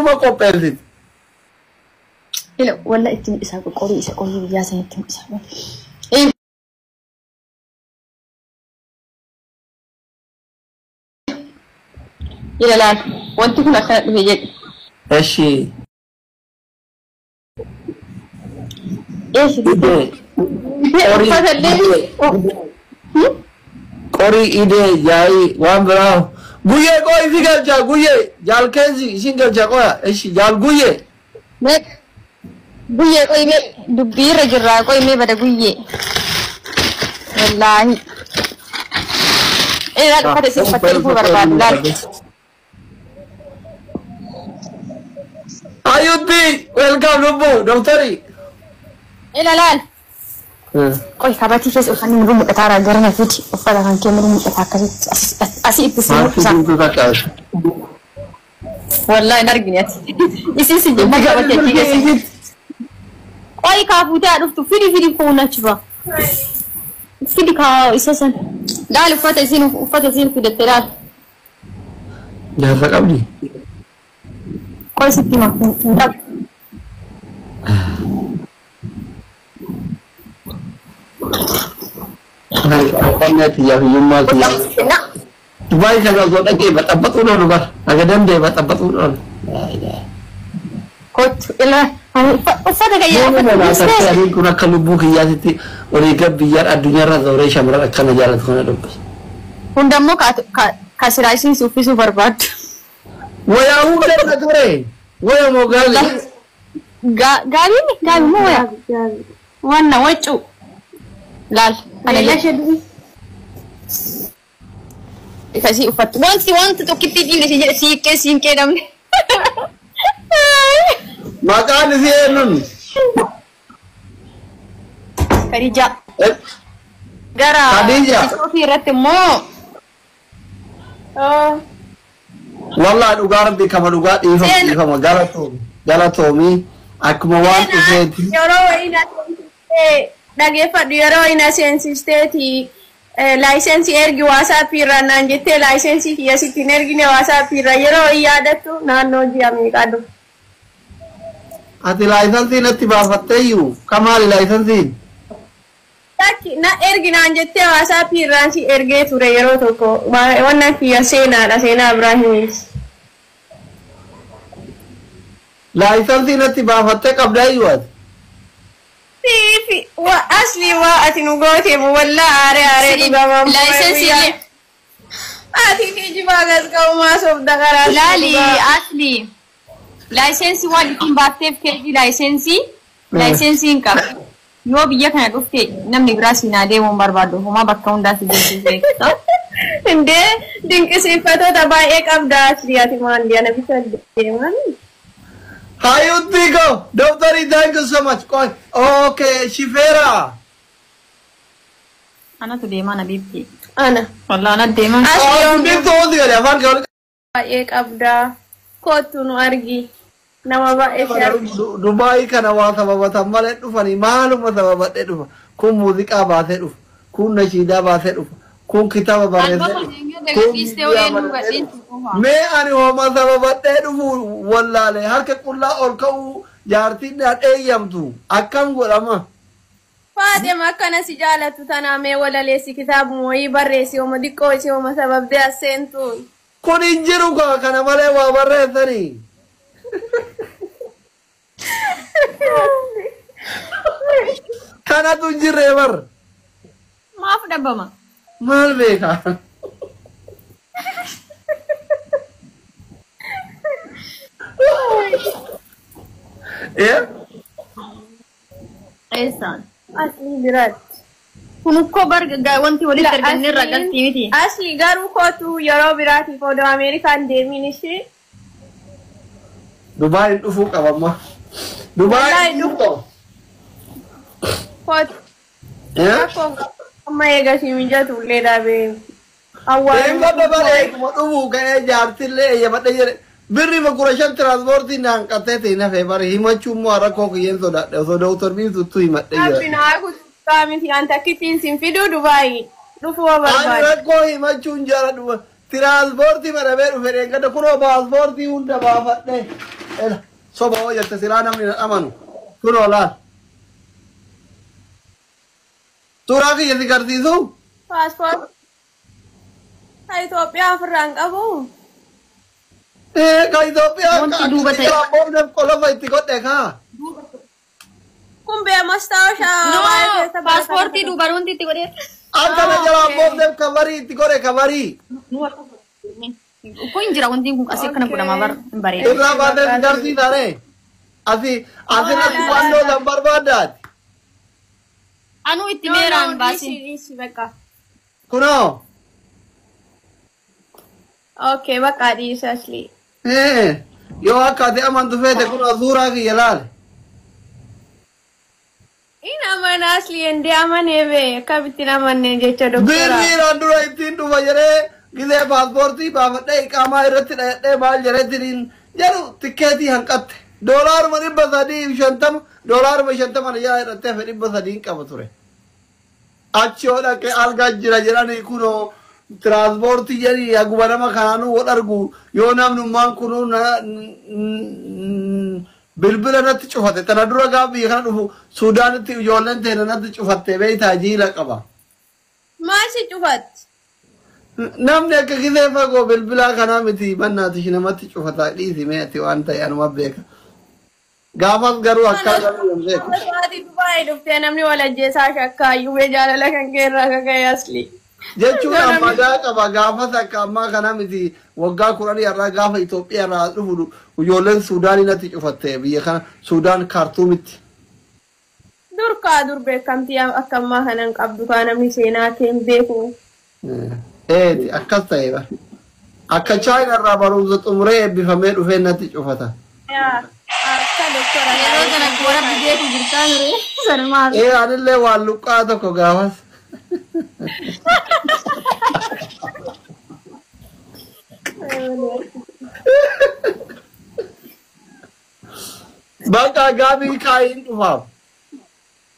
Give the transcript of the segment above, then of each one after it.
ما قبلت لا ولا اتني اسحاق قولي اسحاق قولي يا سنة اتني اسحاق ايه لا لا وانت كنا خير بيجي اشي ايش قري إيدي جاي وان براو قوية قوي في قلجا قوية جال كنزي شين قلجا قوي إيش جال قوية ميك قوية قوي ميك دبي رجل قوي ميك بدا قوية والله إيه لا فاتي سيف فاتي هو برباد لا أيوتي ويلكم نبو دكتوري إيه لا لا قوي كابتي فيس وخلني من روم قطارة قرنا فيتي وفادا كان كامل روم قطارة أسي اتسمع والله نرجنياتي يسيسي جمعة وكيكي قوي كابوتا رفتو فيدي فونا تشبا فيدي كا إساسا لا لفاتا زين في الدكتورات جافا قبلي قوي ستي ما أنا تيجي يوم ما تيجي دبي كذا زود أكيد بتأبطون ولا بس أقدم ده بتأبطون ولا كوت إلا فادا كيا أنا أتكلم كنا كلبوك يا ستي وريكب بيار الدنيا رزوري شمرة كنا جالس كنا دبس هندمو كاسرايسين سوفي سوبر بات ويا هو كذا توري ويا مو قال غالي مو ويا وانا وجو لال أنا ليش أدري كذي أفت وانت توكيتي جيني سي كده من ما كان زينون خديجة جرا خديجة في رتمو والله أقارب دي كمان أقارب إيه جالتومي أكموان تزيد dhaggeeffadhu yeroo ina seensisteeti laayisensii ergi waasaap irra naan jettee laayisensii kiyya sittiin ergine waasaap irra yeroo yaadattu naannoo ji'a meeqadhu ati laayisensi natti baafatteeyyuu kamaali laayisensiin na ergi naan jettee waasaap irraan si ergee ture yeroo tokko wannan kiyya seenaadha seenaa Ibraahimiis laayisensi natti baafattee qabdaayyuu ati في وأصلي وأتنقوتي والله عاري بابا لايسنسي تيجي باغز كوما صوب دغرا لا لي أصلي لايسنسي والكين باتيف كيجي لايسنسي إنكا يو بيجاك نقولتي نمني براسي نادي ومبربادو هما بكون داسي جنسي إنده دينك سيفتو تباي إك أبدا أصلي أتمان ديانا بيسال ديمان Hi Udvigo, Doctor, thank you so much. Okay, Shifera. أنا تدي ما نبيبتي أنا والله أنا دي ما بيبتي ودي يا فان إيك أبدا كوتو نارجي نما بقى دبي كان واسبة بتملك دفني معلومة سبب تدفع كون موسيقى باتدفع كون نشيدة باتدفع كون كتاب باتدفع मैं आने हो मज़ा बत्ते डूबू वल्ला ले हर के कुल्ला और काऊ जारती ने अटे यम तू अक्कम गुलामा फातिमा कना सिजाला तू तना मैं वल्ला ले सी किताब मोई बर्रेसी ओ मदिको सी ओ मसबब दे असेंतु कौन इंजरू का कना मले वा बर्रे तनी कना तू इंजरे बर माफ डब्बा मा माल बेका إيه؟ إنسان أصلي براد كم كبر جوانتي ولي ترجعني الرجال تيجي أصلي قالوا كاتو يرى براتي فودو أمريكان ديمينيشي دبي نفوق أبغى دبي نفوق فود إيه؟ أما يجاسي من جاتو ليدا بين أول ما دبي ما نفوق كأي جارتي ليه يا بدي birri makurashan transporti nang katete na febari himachu mo arako kiyen so doctor bi tutu himatte ya abina aku kami ti anta kitin sim fidu Dubai dufu barba arako himachu njara du transporti mara beru fere kada kuno passporti unda ba fatte إلا صبا وجه تسيرانا من الأمن كن ولا تراكي يذكر تيزو Passport. Ethiopia فرانك أبو. كايتوبيا Wanti duuba ta'e. كلام كلام فايتي كوت إكها Kun be mustache. No, paaspoortii dubaroon itti godhee. أنت نجلا بوم كباري تكوري كباري Kun jira wanti kun asii kana godhama bar bareeda. إذا بعد جرسي داره أسي ناس واندو نمبر بعدات Anu itti meeraan baasi. Isi bakka. كنو Okay, bakka di asli. يو أكادي أمان تفيت كنو أزورا كي يلال Ina mana asli ende amane be kabitin amane jecha doktora. بيري راندو رايتين تو بجري كذا باسبورتي بافدي كاما يرتي ده مال جرتين جرو تكاتي هنقت دولار مري بزادي شنتم دولار بشنتم أنا جاي رتي فري بزادين كابتوري أشيولا كألقى جرا كنو ترانسبورتي جري أقوى ما خانو ودرجو يونام نمان كنو بالبل أنا تشوفته تنادرا قابي خانو سودان تي يولن تنا تشوفته بيت هجيلا كبا Masih cufat. namni akka gisee fagoo bilbilaa kanaa miti bannaati namatti cufataa dhiisi meeti waan ta'e anuma beeka gaafas garuu akka garuu hin beeku Saati Dubai dhuftee namni wal ajjeesaa shakkaayyuu bee jaalala kan keerraa kaka'e asli. jechuun ammadaa qaba gaafas akka ammaa kanaa miti waggaa 10 irraa gaafa Itoophiyaa irraa dhufu ijoolleen Suudaanii natti cufatte biyya kana Suudaan Kaartuumitti Dur beekamtii akka ammaa kanan qabdu kaa namni seenaa keen beeku. eeti akkas ta'eedha akka Chaayinaa irraa barumsa xumuree eebbifamee dhufee natti cufata Akka doktora. Yeroo kana warra bideetu jirtaa ture. Sarmaa. anillee waan luqqaa tokko gaafas bakka gaabii kaa'iin dhufaaf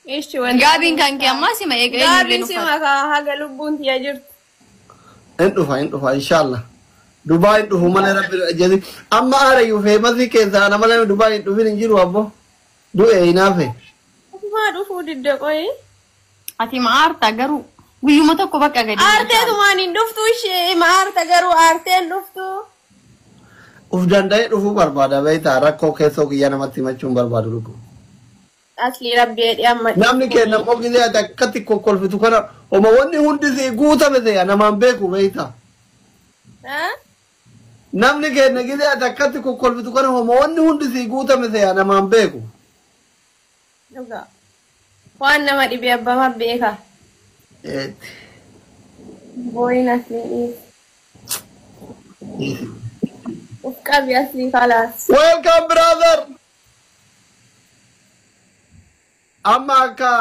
Ishi wanti. Gaabiin kan kee ammaa sima eega eenyullee Gaabiin nufa. sima kaa haga lubbuun tiya jirtu. hin dhufa inshallah Dubai hin dhufu malee rabbi jedhi amma aarayyuu feemasii keessaa ana malee Dubai hin dhufin hin jiru abbo du'e hinaafe Maa dhufuu didde qoyi. Ati ma aarta garuu guyyuma tokko bakka gadi. Aarteetumaan hin dhuftu ishee ma aarta garuu aarteen dhuftu. uf danda'ee dhufuu barbaada beektaa rakkoo keessoo kiyya namatti himachuun barbaadu dhugu Asli rabbi jedhee amma. namni kenna qogizee ati akkatti kokkolfitu kana oma wanni hundi si guutame ta'e namaan beeku beektaa namni kenna gizee ati akkatti kokkolfitu kana oma wanni hundi si guutame ta'e namaan beeku Dhugaa. Waan nama dhibee abbama beeka. eeti Booyin asli dhiis. Uf qabi asli kalaas. welcome brother amma akka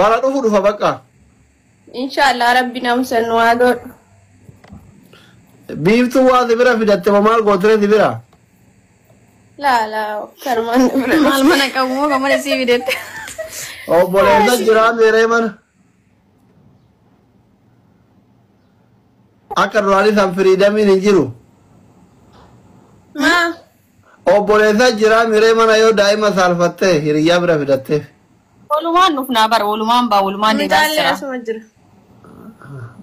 bara dhufu dhufa bakka Inshallah rabbi namsan waa godhu. biiftuu waa sibira fidatte maal gootere sibira Laa karman. Maal mana qabu moo gamana sii fidette. obboleessa jiraa meeree mana akka duraanii san firiidamiin hin jiru Maa. obboleessa jiraa meeree mana yoo daa'ima saalfatte hiriyyaa bira fidatteef Walumaan dhufnaa bara walumaan baa walumaan deemaa Micaallee jira. asuma jira.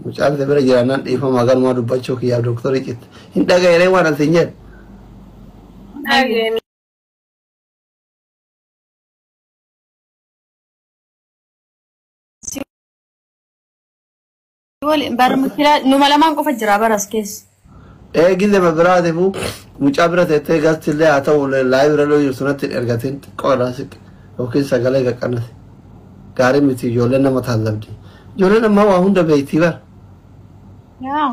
mucaan isa bira jiraannaan dhiifama galumaa dubbachuu kiyyaaf dooktorii citte hin dhaga'eree waan asin jedhe Dhageen. Bara mukila numa lamaan qofa jira baras keessa. gizema biraatifu mucaa bira teettee gastillee haa ta'u laayii bira looyuu sunatti hin ergatin xiqqoodhaa siqe yookiin sagalee qaqqannate gaarii miti ijoolleen nama taallabdi ijoolleen ammaa waa hunda beektii bara Yaa.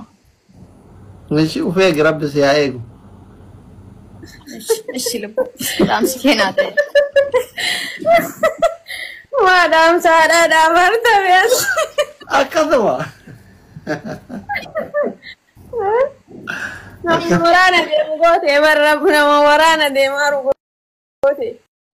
Nasi ufee rabbi si haa eegu Ishi lubbu. Dhaamsi keenaa ta'e. Madam Sarah dabarta bees. akkasuma Nama waraana deemu goote barra nama waraana deemaa goote.